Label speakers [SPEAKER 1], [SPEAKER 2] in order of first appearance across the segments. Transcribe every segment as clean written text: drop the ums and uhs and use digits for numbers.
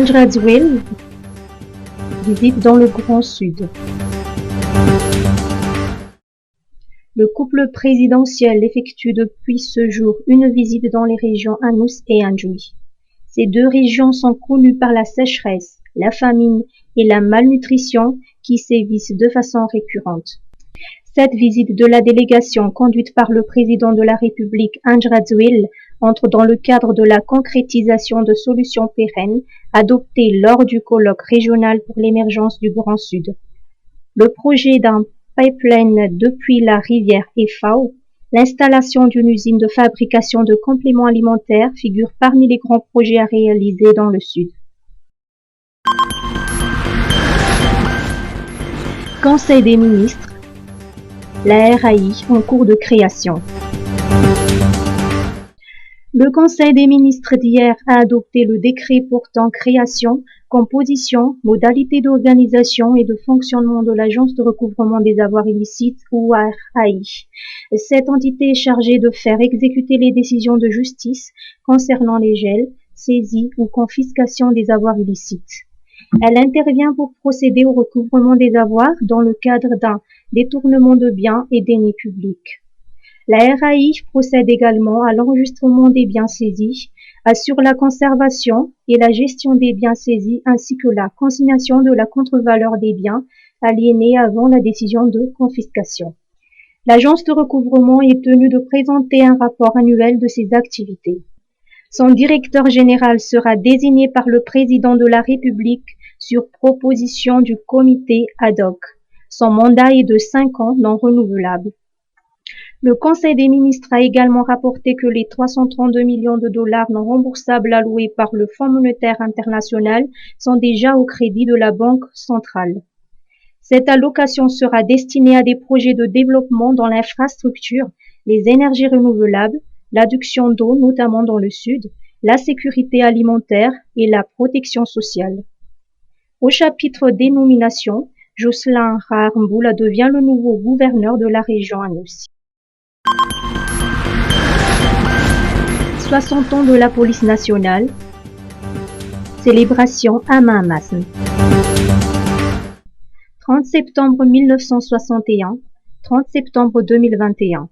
[SPEAKER 1] Andradzwil visite dans le Grand Sud. Le couple présidentiel effectue depuis ce jour une visite dans les régions Anus et Anjui. Ces deux régions sont connues par la sécheresse, la famine et la malnutrition qui sévissent de façon récurrente. Cette visite de la délégation conduite par le président de la République Andradzwil entre dans le cadre de la concrétisation de solutions pérennes adoptées lors du colloque régional pour l'émergence du Grand Sud. Le projet d'un pipeline depuis la rivière Efau, l'installation d'une usine de fabrication de compléments alimentaires figure parmi les grands projets à réaliser dans le Sud. Conseil des ministres, la RAI en cours de création. Le Conseil des ministres d'hier a adopté le décret portant création, composition, modalités d'organisation et de fonctionnement de l'Agence de recouvrement des avoirs illicites ou RAI. Cette entité est chargée de faire exécuter les décisions de justice concernant les gels, saisies ou confiscation des avoirs illicites. Elle intervient pour procéder au recouvrement des avoirs dans le cadre d'un détournement de biens et deniers publics. La RAI procède également à l'enregistrement des biens saisis, assure la conservation et la gestion des biens saisis ainsi que la consignation de la contre-valeur des biens aliénés avant la décision de confiscation. L'agence de recouvrement est tenue de présenter un rapport annuel de ses activités. Son directeur général sera désigné par le président de la République sur proposition du comité ad hoc. Son mandat est de 5 ans non renouvelable. Le Conseil des ministres a également rapporté que les 332 millions de dollars non remboursables alloués par le Fonds monétaire international sont déjà au crédit de la Banque centrale. Cette allocation sera destinée à des projets de développement dans l'infrastructure, les énergies renouvelables, l'adduction d'eau notamment dans le Sud, la sécurité alimentaire et la protection sociale. Au chapitre des nominations, Jocelyn Raharmboula devient le nouveau gouverneur de la région Anus. 60 ans de la police nationale. Célébration à Mahamasn. 30 septembre 1961, 30 septembre 2021.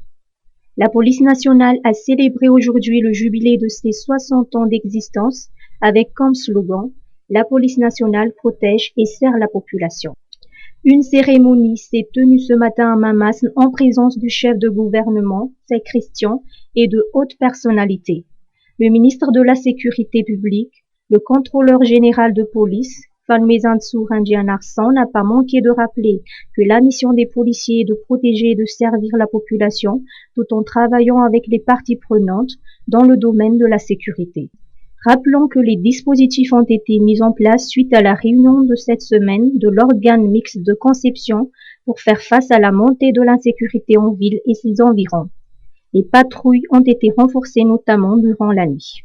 [SPEAKER 1] La police nationale a célébré aujourd'hui le jubilé de ses 60 ans d'existence avec comme slogan « La police nationale protège et sert la population ». Une cérémonie s'est tenue ce matin à Mahamasn en présence du chef de gouvernement, Christian, et de hautes personnalités. Le ministre de la Sécurité publique, le contrôleur général de police, Falmezantsou Ranjianarsan, n'a pas manqué de rappeler que la mission des policiers est de protéger et de servir la population tout en travaillant avec les parties prenantes dans le domaine de la sécurité. Rappelons que les dispositifs ont été mis en place suite à la réunion de cette semaine de l'organe mixte de conception pour faire face à la montée de l'insécurité en ville et ses environs. Les patrouilles ont été renforcées notamment durant la nuit.